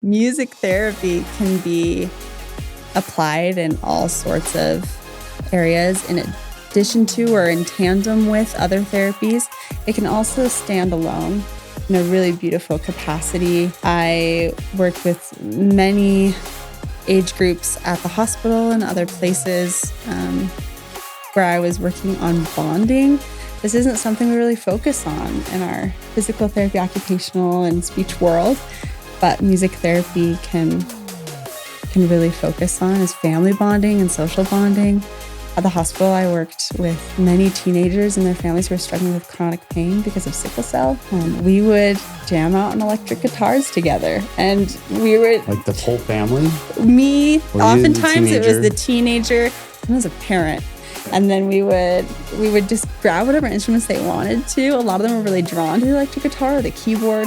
Music therapy can be applied in all sorts of areas in addition to or in tandem with other therapies. It can also stand alone in a really beautiful capacity. I worked with many age groups at the hospital and other places where I was working on bonding. This isn't something we really focus on in our physical therapy, occupational, and speech world, but music therapy can really focus on is family bonding and social bonding. At the hospital, I worked with many teenagers and their families who were struggling with chronic pain because of sickle cell. We would jam out on electric guitars together, and we would... Like the whole family? Me, oftentimes it was the teenager, and I was a parent. And then we would just grab whatever instruments they wanted to. A lot of them were really drawn to the electric guitar or the keyboard.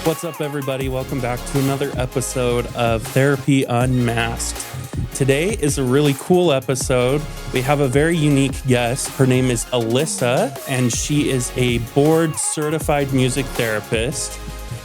What's up, everybody? Welcome back to another episode of Therapy Unmasked. Today is a really cool episode. We have a very unique guest. Her name is Alyssa, and she is a board-certified music therapist.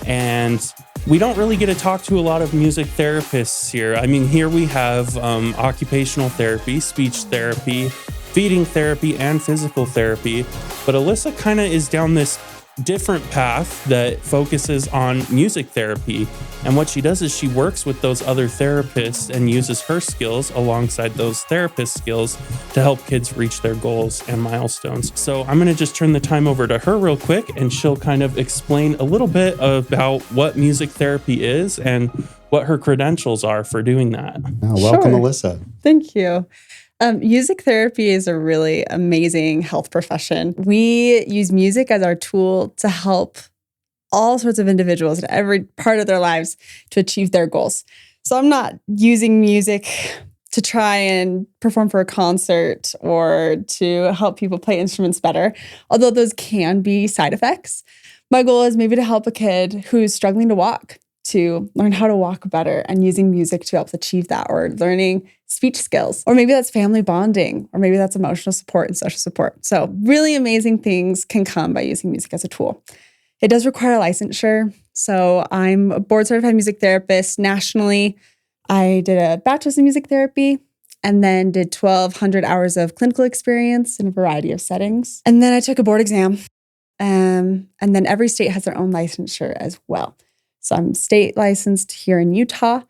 And we don't really get to talk to a lot of music therapists here. I mean, here we have occupational therapy, speech therapy, feeding therapy, and physical therapy. But Alyssa kind of is down this different path that focuses on music therapy. And what she does is she works with those other therapists and uses her skills alongside those therapist skills to help kids reach their goals and milestones. So I'm going to just turn the time over to her real quick, and she'll kind of explain a little bit about what music therapy is and what her credentials are for doing that. Welcome, sure. Alyssa. Thank you. Music therapy is a really amazing health profession. We use music as our tool to help all sorts of individuals in every part of their lives to achieve their goals. So I'm not using music to try and perform for a concert or to help people play instruments better, although those can be side effects. My goal is maybe to help a kid who's struggling to walk to learn how to walk better and using music to help achieve that, or learning speech skills, or maybe that's family bonding, or maybe that's emotional support and social support. So really amazing things can come by using music as a tool. It does require licensure. So I'm a board certified music therapist nationally. I did a bachelor's in music therapy and then did 1,200 hours of clinical experience in a variety of settings. And then I took a board exam. And then every state has their own licensure as well. So I'm state licensed here in Utah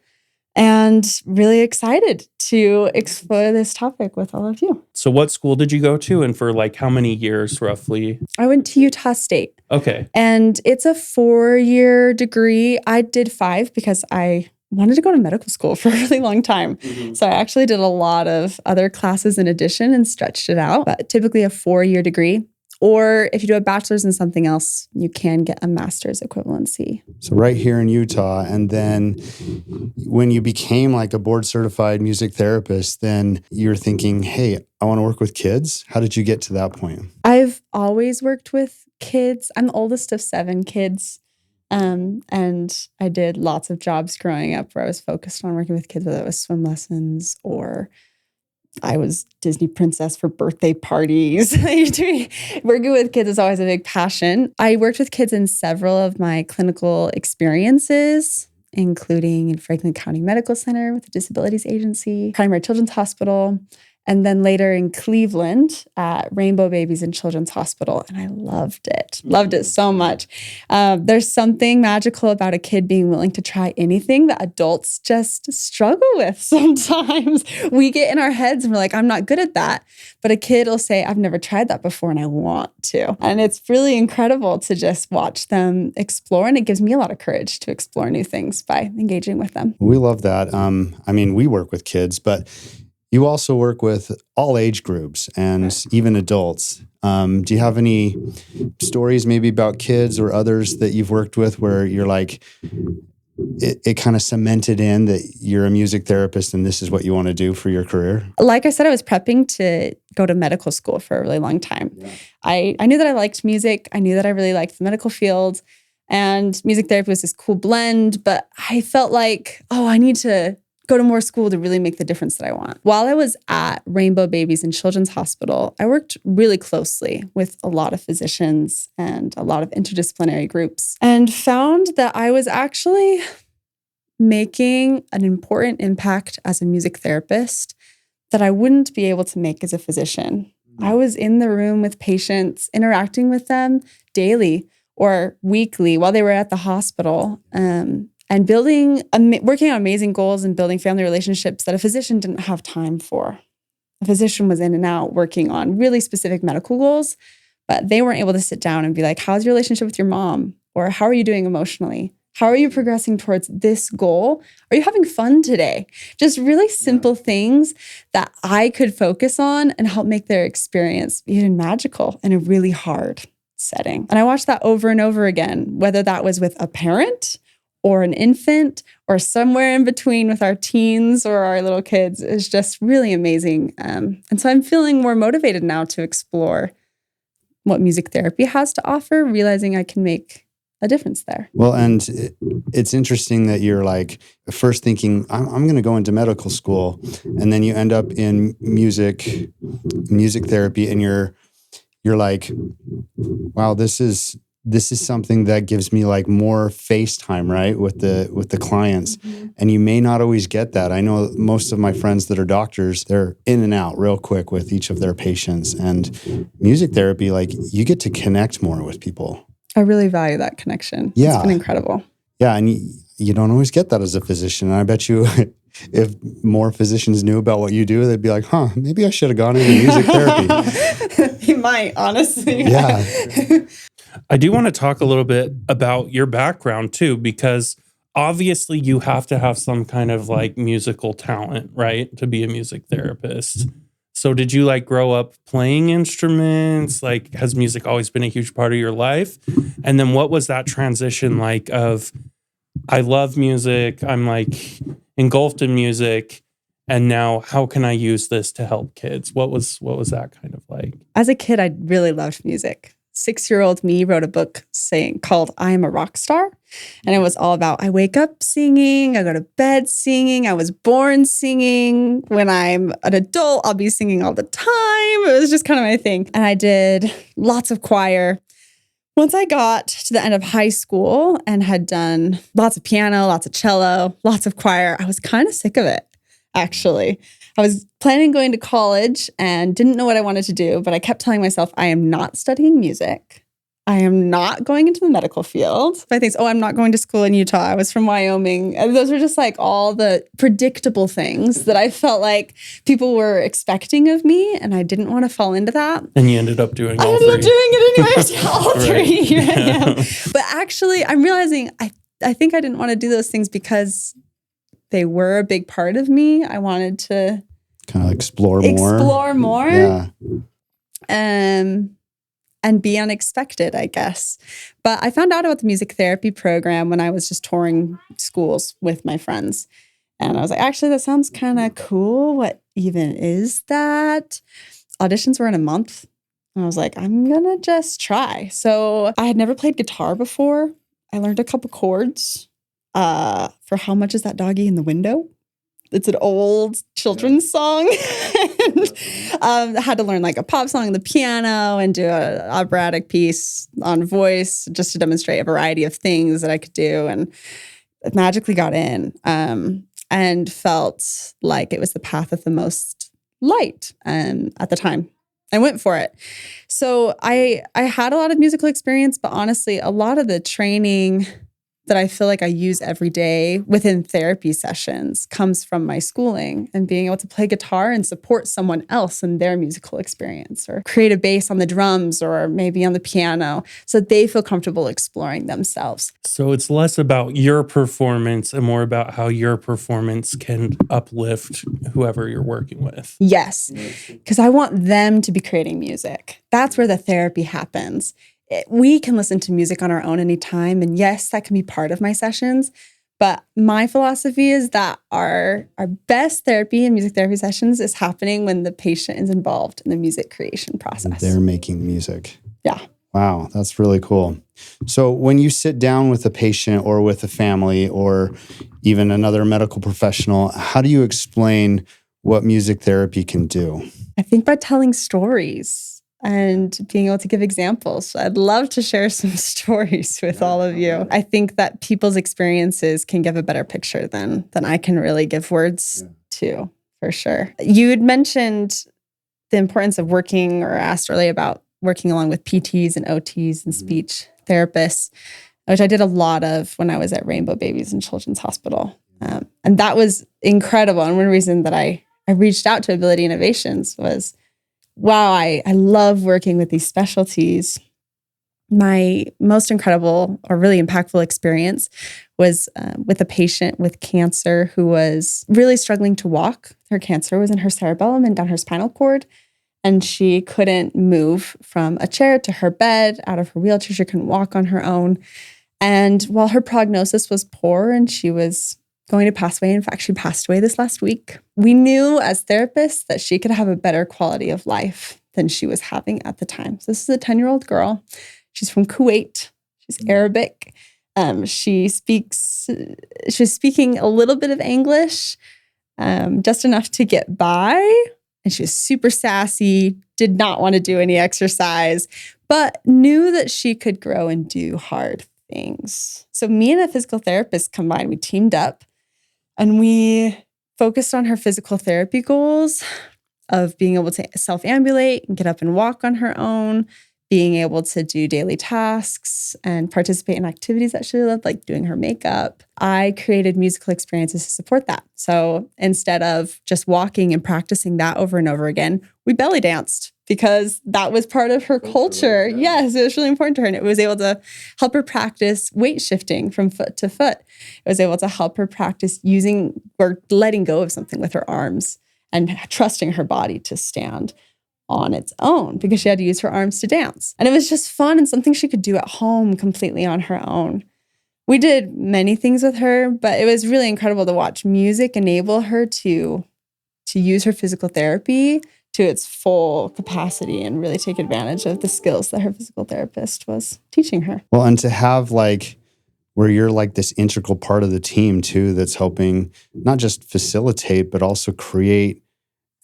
and really excited to explore this topic with all of you. So what school did you go to, and for like how many years roughly? I went to Utah State. Okay. And it's a 4-year degree. I did 5 because I wanted to go to medical school for a really long time. Mm-hmm. So I actually did a lot of other classes in addition and stretched it out. But typically a 4-year degree. Or if you do a bachelor's in something else, you can get a master's equivalency. So right here in Utah. And then when you became like a board certified music therapist, then you're thinking, hey, I want to work with kids. How did you get to that point? I've always worked with kids. I'm the oldest of 7 kids. And I did lots of jobs growing up where I was focused on working with kids, whether it was swim lessons or I was Disney princess for birthday parties. Working with kids is always a big passion. I worked with kids in several of my clinical experiences, including in Franklin County Medical Center with the Disabilities Agency, Primary Children's Hospital, and then later in Cleveland at Rainbow Babies and Children's Hospital. And I loved it. Loved it so much. There's something magical about a kid being willing to try anything that adults just struggle with sometimes. We get in our heads and we're like, I'm not good at that. But a kid will say, I've never tried that before and I want to. And it's really incredible to just watch them explore. And it gives me a lot of courage to explore new things by engaging with them. We love that. We work with kids, but you also work with all age groups and even adults. Do you have any stories maybe about kids or others that you've worked with where you're like, it kind of cemented in that you're a music therapist and this is what you want to do for your career? Like I said, I was prepping to go to medical school for a really long time. Yeah. I knew that I liked music. I knew that I really liked the medical field. And music therapy was this cool blend. But I felt like, I need to go to more school to really make the difference that I want. While I was at Rainbow Babies and Children's Hospital, I worked really closely with a lot of physicians and a lot of interdisciplinary groups and found that I was actually making an important impact as a music therapist that I wouldn't be able to make as a physician. I was in the room with patients, interacting with them daily or weekly while they were at the hospital, and working on amazing goals and building family relationships that a physician didn't have time for. A physician was in and out working on really specific medical goals, but they weren't able to sit down and be like, how's your relationship with your mom? Or how are you doing emotionally? How are you progressing towards this goal? Are you having fun today? Just really simple things that I could focus on and help make their experience even magical in a really hard setting. And I watched that over and over again, whether that was with a parent or an infant or somewhere in between with our teens or our little kids. Is just really amazing. And so I'm feeling more motivated now to explore what music therapy has to offer, realizing I can make a difference there. Well, and it's interesting that you're like first thinking, I'm going to go into medical school, and then you end up in music therapy, and you're like, wow, this is something that gives me like more face time, right, with the clients. Mm-hmm. And you may not always get that. I know most of my friends that are doctors, they're in and out real quick with each of their patients. And music therapy, like you get to connect more with people. I really value that connection. Yeah. It's been incredible. Yeah, and you don't always get that as a physician. And I bet you if more physicians knew about what you do, they'd be like, maybe I should have gone into music therapy. You might, honestly. Yeah. I do want to talk a little bit about your background too, because obviously you have to have some kind of like musical talent, right, to be a music therapist. So did you like grow up playing instruments? Like, has music always been a huge part of your life? And then what was that transition like of, I love music, I'm like engulfed in music, and now how can I use this to help kids? What was that kind of like? As a kid, I really loved music. 6-year-old me wrote a book called I Am a Rock Star. And it was all about, I wake up singing, I go to bed singing, I was born singing. When I'm an adult, I'll be singing all the time. It was just kind of my thing. And I did lots of choir. Once I got to the end of high school and had done lots of piano, lots of cello, lots of choir, I was kind of sick of it, actually. I was planning on going to college and didn't know what I wanted to do, but I kept telling myself, I am not studying music. I am not going into the medical field. I think, I'm not going to school in Utah. I was from Wyoming. And those were just like all the predictable things that I felt like people were expecting of me, and I didn't want to fall into that. And you ended up doing all three. I ended up doing it anyways. Yeah, all three. Here I am. But actually, I'm realizing I think I didn't want to do those things because they were a big part of me. I wanted to kind of explore more. Yeah. And be unexpected, I guess. But I found out about the music therapy program when I was just touring schools with my friends. And I was like, actually, that sounds kind of cool. What even is that? Auditions were in a month. And I was like, I'm going to just try. So I had never played guitar before. I learned a couple chords. For How Much Is That Doggy in the Window? It's an old children's song. And, I had to learn like a pop song on the piano and do an operatic piece on voice just to demonstrate a variety of things that I could do. And it magically got in and felt like it was the path of the most light at the time. I went for it. So I had a lot of musical experience, but honestly, a lot of the training that I feel like I use every day within therapy sessions comes from my schooling and being able to play guitar and support someone else in their musical experience, or create a bass on the drums or maybe on the piano so that they feel comfortable exploring themselves. So it's less about your performance and more about how your performance can uplift whoever you're working with. Yes, because I want them to be creating music. That's where the therapy happens. We can listen to music on our own anytime. And yes, that can be part of my sessions. But my philosophy is that our best therapy and music therapy sessions is happening when the patient is involved in the music creation process. They're making music. Yeah. Wow, that's really cool. So when you sit down with a patient or with a family or even another medical professional, how do you explain what music therapy can do? I think by telling stories and being able to give examples. I'd love to share some stories with all of you. I think that people's experiences can give a better picture than I can really give words to, for sure. You had mentioned the importance of working, or asked earlier about working along with PTs and OTs and speech therapists, which I did a lot of when I was at Rainbow Babies and Children's Hospital. And that was incredible. And one reason that I reached out to Ability Innovations was, wow, I love working with these specialties. My most incredible or really impactful experience was with a patient with cancer who was really struggling to walk. Her cancer was in her cerebellum and down her spinal cord. And she couldn't move from a chair to her bed, out of her wheelchair. She couldn't walk on her own. And while her prognosis was poor and she was going to pass away, in fact, she passed away this last week, we knew as therapists that she could have a better quality of life than she was having at the time. So this is a 10-year-old girl. She's from Kuwait. She's Arabic. She was speaking a little bit of English, just enough to get by. And she was super sassy, did not want to do any exercise, but knew that she could grow and do hard things. So me and a physical therapist combined, we teamed up and we focused on her physical therapy goals of being able to self-ambulate and get up and walk on her own, being able to do daily tasks and participate in activities that she loved, like doing her makeup. I created musical experiences to support that. So instead of just walking and practicing that over and over again, we belly danced because that was part of her culture. Yes, it was really important to her. And it was able to help her practice weight shifting from foot to foot. It was able to help her practice using or letting go of something with her arms and trusting her body to stand on its own because she had to use her arms to dance. And it was just fun and something she could do at home completely on her own. We did many things with her, but it was really incredible to watch music enable her to use her physical therapy to its full capacity and really take advantage of the skills that her physical therapist was teaching her. Well, and to have where you're this integral part of the team too, that's helping not just facilitate, but also create.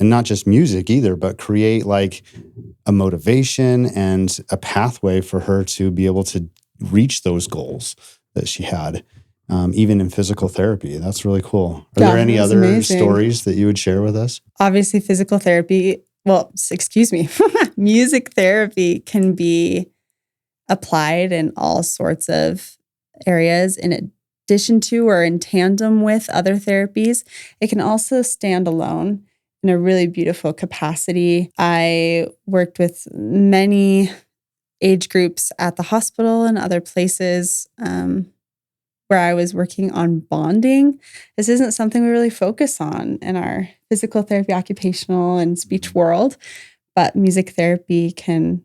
And not just music either, but create a motivation and a pathway for her to be able to reach those goals that she had, even in physical therapy. That's really cool. Are there any other stories that you would share with us? Obviously, physical therapy, music therapy can be applied in all sorts of areas in addition to or in tandem with other therapies. It can also stand alone in a really beautiful capacity. I worked with many age groups at the hospital and other places where I was working on bonding. This isn't something we really focus on in our physical therapy, occupational, and speech world, but music therapy can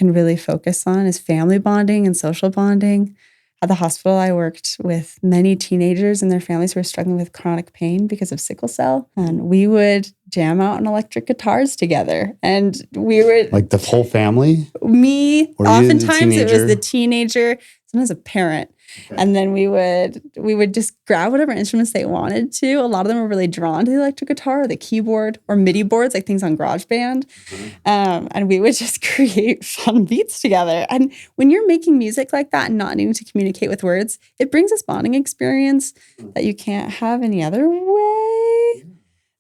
really focus on is family bonding and social bonding. At the hospital, I worked with many teenagers and their families who were struggling with chronic pain because of sickle cell. And we would jam out on electric guitars together. And we were... the whole family? Me. Oftentimes it was the teenager, sometimes a parent. Okay. And then we would just grab whatever instruments they wanted to. A lot of them were really drawn to the electric guitar or the keyboard or MIDI boards, like things on GarageBand. Mm-hmm. And we would just create fun beats together. And when you're making music like that and not needing to communicate with words, it brings this bonding experience that you can't have any other way.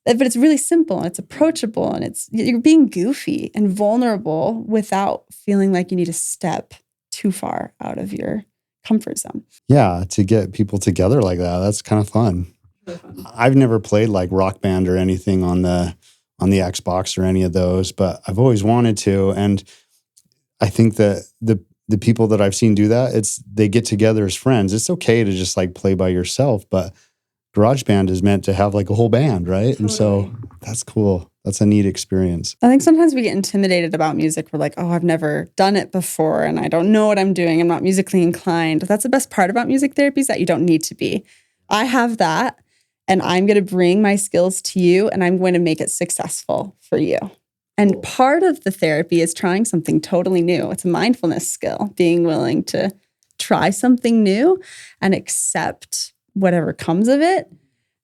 But it's really simple and it's approachable and you're being goofy and vulnerable without feeling like you need to step too far out of your comfort zone. Yeah, to get people together like that, that's kind of fun. Really fun. I've never played Rock Band or anything on the Xbox or any of those, but I've always wanted to. And I think that the people that I've seen do that, they get together as friends. It's okay to just play by yourself, but GarageBand is meant to have a whole band, right? Totally. And so that's cool. That's a neat experience. I think sometimes we get intimidated about music. We're like, oh, I've never done it before and I don't know what I'm doing. I'm not musically inclined. That's the best part about music therapy is that you don't need to be. I have that and I'm going to bring my skills to you and I'm going to make it successful for you. And part of the therapy is trying something totally new. It's a mindfulness skill, being willing to try something new and accept whatever comes of it.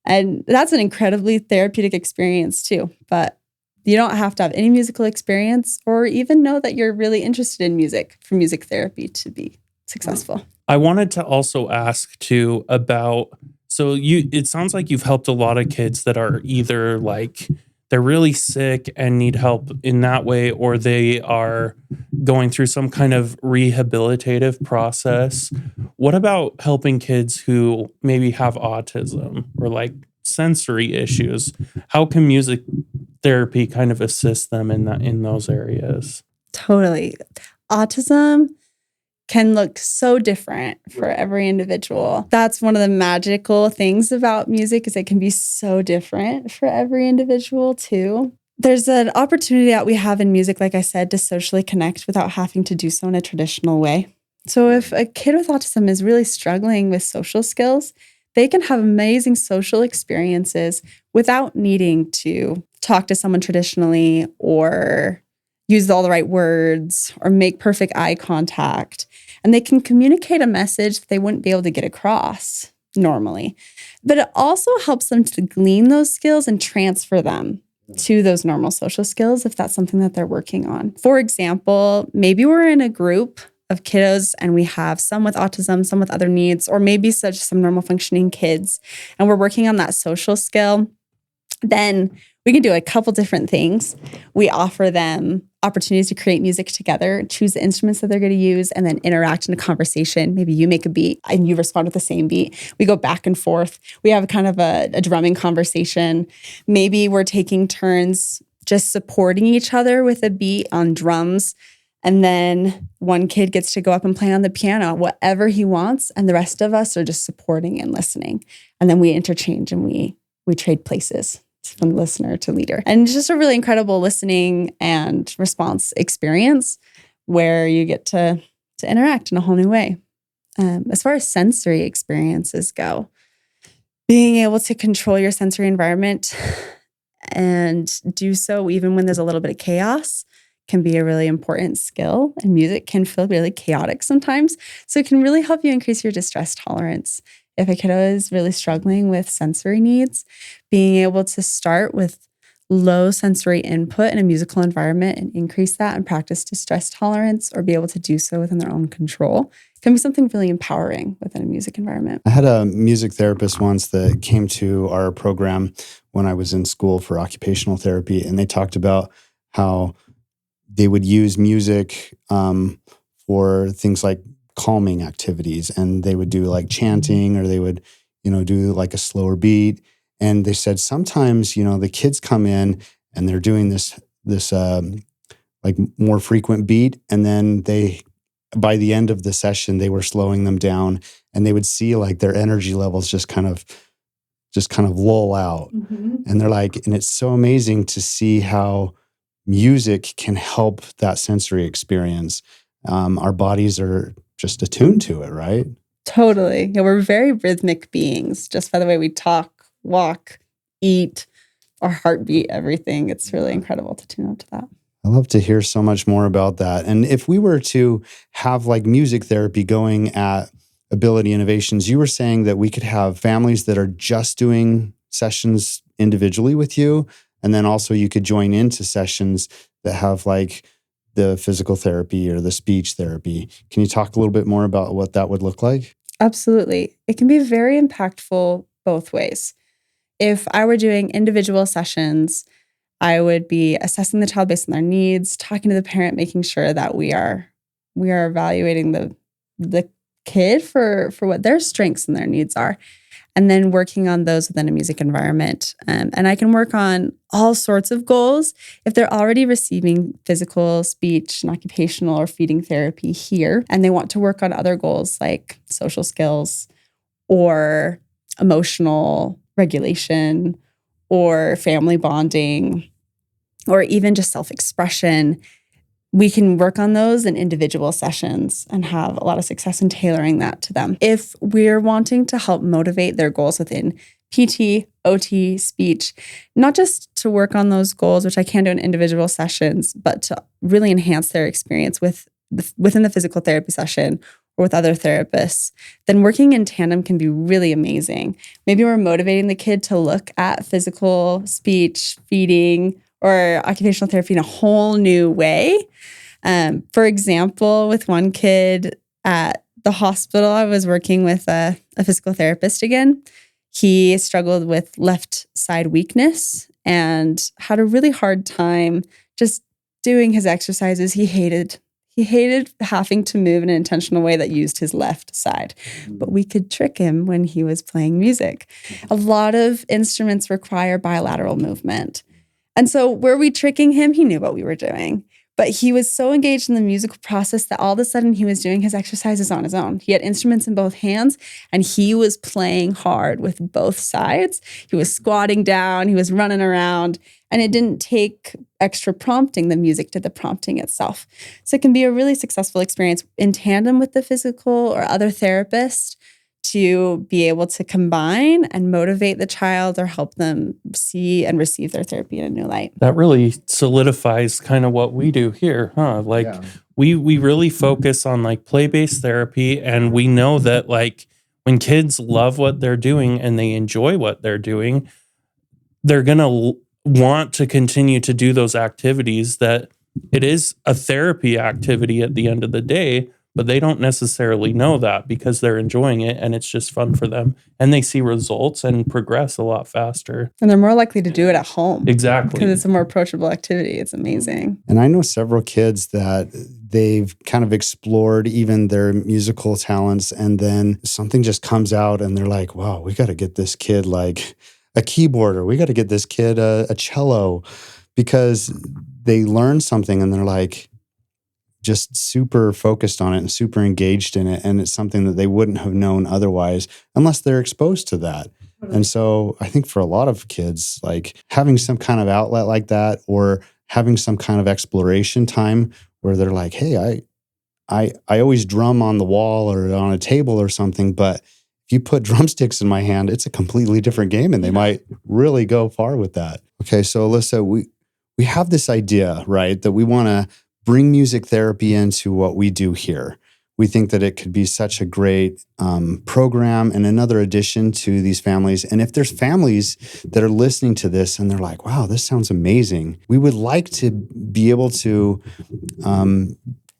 And that's an incredibly therapeutic experience too. But you don't have to have any musical experience or even know that you're really interested in music for music therapy to be successful. I wanted to also ask too about, it sounds like you've helped a lot of kids that are either like they're really sick and need help in that way, or they are going through some kind of rehabilitative process. What about helping kids who maybe have autism or like sensory issues? How can music therapy kind of assist them in those areas? Totally. Autism can look so different for every individual. That's one of the magical things about music, is it can be so different for every individual too. There's an opportunity that we have in music, like I said, to socially connect without having to do so in a traditional way. So if a kid with autism is really struggling with social skills, they can have amazing social experiences without needing to talk to someone traditionally or use all the right words or make perfect eye contact. And they can communicate a message that they wouldn't be able to get across normally. But it also helps them to glean those skills and transfer them to those normal social skills if that's something that they're working on. For example, maybe we're in a group of kiddos and we have some with autism, some with other needs, or maybe such some normal functioning kids, and we're working on that social skill. Then we can do a couple different things. We offer them opportunities to create music together, choose the instruments that they're going to use, and then interact in a conversation. Maybe you make a beat and you respond with the same beat. We go back and forth. We have kind of a drumming conversation. Maybe we're taking turns just supporting each other with a beat on drums. And then one kid gets to go up and play on the piano, whatever he wants. And the rest of us are just supporting and listening. And then we interchange and we trade places from listener to leader. And it's just a really incredible listening and response experience where you get to interact in a whole new way. As far as sensory experiences go, being able to control your sensory environment and do so even when there's a little bit of chaos can be a really important skill. And music can feel really chaotic sometimes. So it can really help you increase your distress tolerance. If a kiddo is really struggling with sensory needs, being able to start with low sensory input in a musical environment and increase that and practice distress tolerance or be able to do so within their own control can be something really empowering within a music environment. I had a music therapist once that came to our program when I was in school for occupational therapy, and they talked about how they would use music for things like calming activities, and they would do like chanting, or they would, do like a slower beat. And they said sometimes, the kids come in and they're doing this like more frequent beat, and then by the end of the session, they were slowing them down, and they would see like their energy levels just kind of lull out. Mm-hmm. And they're like, and it's so amazing to see how music can help that sensory experience. Our bodies are just attuned to it, right? Totally. Yeah, we're very rhythmic beings, just by the way we talk, walk, eat, our heartbeat, everything. It's really incredible to tune up to that. I love to hear so much more about that. And if we were to have like music therapy going at Ability Innovations, you were saying that we could have families that are just doing sessions individually with you, and then also you could join into sessions that have like the physical therapy or the speech therapy. Can you talk a little bit more about what that would look like? Absolutely. It can be very impactful both ways. If I were doing individual sessions, I would be assessing the child based on their needs, talking to the parent, making sure that we are evaluating the kid for what their strengths and their needs are, and then working on those within a music environment. And I can work on all sorts of goals. If they're already receiving physical, speech, and occupational or feeding therapy here, and they want to work on other goals like social skills or emotional regulation or family bonding or even just self-expression, we can work on those in individual sessions and have a lot of success in tailoring that to them. If we're wanting to help motivate their goals within PT, OT, speech, not just to work on those goals, which I can do in individual sessions, but to really enhance their experience within the physical therapy session or with other therapists, then working in tandem can be really amazing. Maybe we're motivating the kid to look at physical, speech, feeding, or occupational therapy in a whole new way. For example, with one kid at the hospital, I was working with a physical therapist again. He struggled with left side weakness and had a really hard time just doing his exercises. He hated having to move in an intentional way that used his left side. But we could trick him when he was playing music. A lot of instruments require bilateral movement. And so were we tricking him? He knew what we were doing. But he was so engaged in the musical process that all of a sudden he was doing his exercises on his own. He had instruments in both hands and he was playing hard with both sides. He was squatting down, he was running around, and it didn't take extra prompting. The music did the prompting itself. So it can be a really successful experience in tandem with the physical or other therapist to be able to combine and motivate the child or help them see and receive their therapy in a new light. That really solidifies kind of what we do here, huh? Like we really focus on like play-based therapy, and we know that like when kids love what they're doing and they enjoy what they're doing, they're going to want to continue to do those activities. That it is a therapy activity at the end of the day, but they don't necessarily know that because they're enjoying it and it's just fun for them. And they see results and progress a lot faster. And they're more likely to do it at home. Exactly. Because it's a more approachable activity. It's amazing. And I know several kids that they've kind of explored even their musical talents, and then something just comes out and they're like, wow, we got to get this kid like a keyboard, or we got to get this kid a cello, because they learn something and they're like, just super focused on it and super engaged in it. And it's something that they wouldn't have known otherwise unless they're exposed to that. And so I think for a lot of kids, like having some kind of outlet like that, or having some kind of exploration time where they're like, hey, I always drum on the wall or on a table or something, but if you put drumsticks in my hand, it's a completely different game, and they might really go far with that. Okay, so Alyssa, we have this idea, right, that we want to bring music therapy into what we do here. We think that it could be such a great program and another addition to these families. And if there's families that are listening to this and they're like, wow, this sounds amazing, we would like to be able to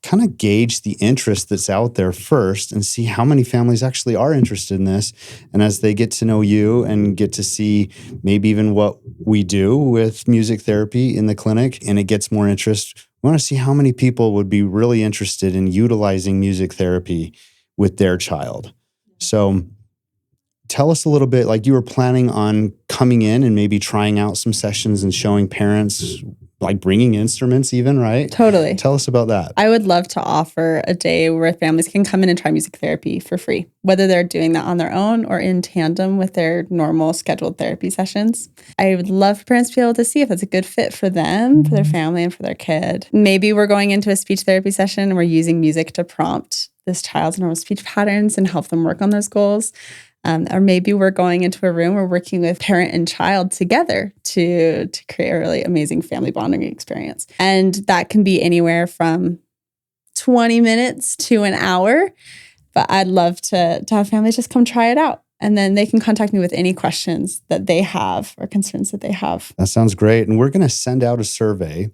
kind of gauge the interest that's out there first and see how many families actually are interested in this. And as they get to know you and get to see maybe even what we do with music therapy in the clinic, and it gets more interest, we want to see how many people would be really interested in utilizing music therapy with their child. So tell us a little bit, like you were planning on coming in and maybe trying out some sessions and showing parents, like bringing instruments even, right? Totally. Tell us about that. I would love to offer a day where families can come in and try music therapy for free, whether they're doing that on their own or in tandem with their normal scheduled therapy sessions. I would love for parents to be able to see if it's a good fit for them, for their family, and for their kid. Maybe we're going into a speech therapy session and we're using music to prompt this child's normal speech patterns and help them work on those goals. Or maybe we're going into a room, we're working with parent and child together to create a really amazing family bonding experience. And that can be anywhere from 20 minutes to an hour. But I'd love to have families just come try it out. And then they can contact me with any questions that they have or concerns that they have. That sounds great. And we're going to send out a survey,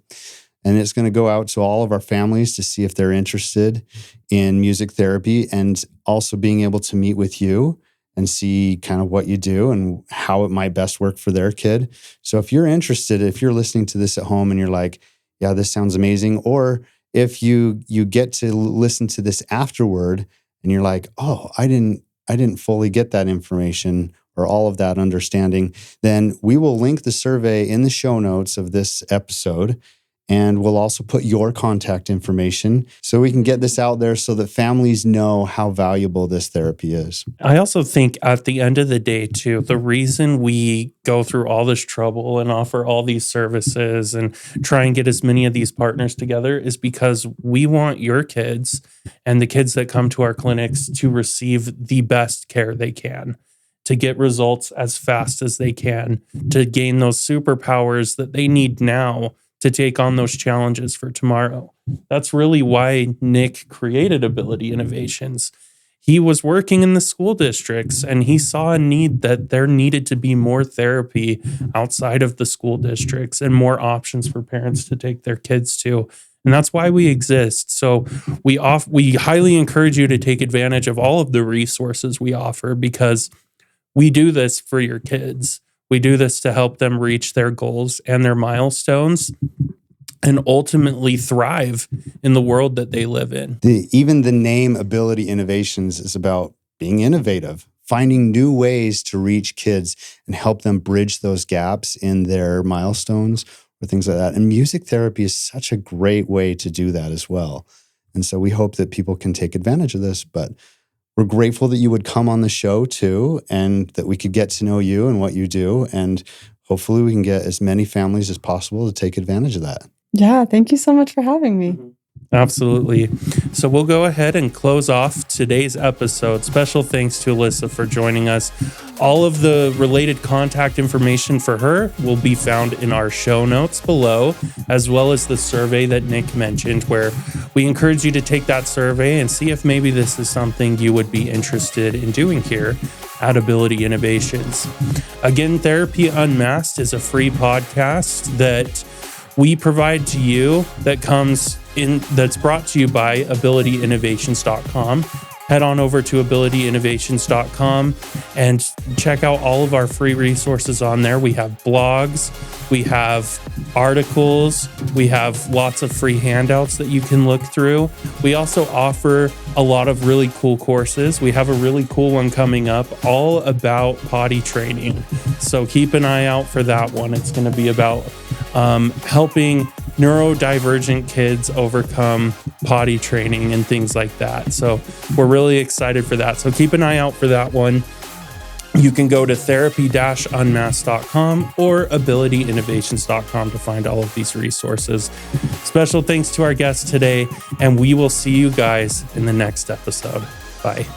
and it's going to go out to all of our families to see if they're interested in music therapy, and also being able to meet with you and see kind of what you do and how it might best work for their kid. So if you're interested, if you're listening to this at home and you're like, yeah, this sounds amazing, or if you get to listen to this afterward and you're like, oh, I didn't fully get that information or all of that understanding, then we will link the survey in the show notes of this episode. And we'll also put your contact information so we can get this out there so that families know how valuable this therapy is. I also think at the end of the day, too, the reason we go through all this trouble and offer all these services and try and get as many of these partners together is because we want your kids and the kids that come to our clinics to receive the best care they can. to get results as fast as they can, to gain those superpowers that they need now to take on those challenges for tomorrow. That's really why Nick created Ability Innovations. He was working in the school districts and he saw a need that there needed to be more therapy outside of the school districts and more options for parents to take their kids to. And that's why we exist. So we highly encourage you to take advantage of all of the resources we offer, because we do this for your kids. We do this to help them reach their goals and their milestones and ultimately thrive in the world that they live in. Even the name Ability Innovations is about being innovative, finding new ways to reach kids and help them bridge those gaps in their milestones or things like that. And music therapy is such a great way to do that as well. And so we hope that people can take advantage of this, but we're grateful that you would come on the show too, and that we could get to know you and what you do. And hopefully we can get as many families as possible to take advantage of that. Yeah, thank you so much for having me. Absolutely. So we'll go ahead and close off today's episode. Special thanks to Alyssa for joining us. All of the related contact information for her will be found in our show notes below, as well as the survey that Nick mentioned, where we encourage you to take that survey and see if maybe this is something you would be interested in doing here at Ability Innovations. Again, Therapy Unmasked is a free podcast that we provide to you that's brought to you by abilityinnovations.com. Head on over to abilityinnovations.com and check out all of our free resources on there. We have blogs, we have articles, we have lots of free handouts that you can look through. We also offer a lot of really cool courses. We have a really cool one coming up all about potty training. So keep an eye out for that one. It's going to be about helping neurodivergent kids overcome potty training and things like that. So we're really excited for that. So keep an eye out for that one. You can go to therapy-unmasked.com or abilityinnovations.com to find all of these resources. Special thanks to our guests today, and we will see you guys in the next episode. Bye.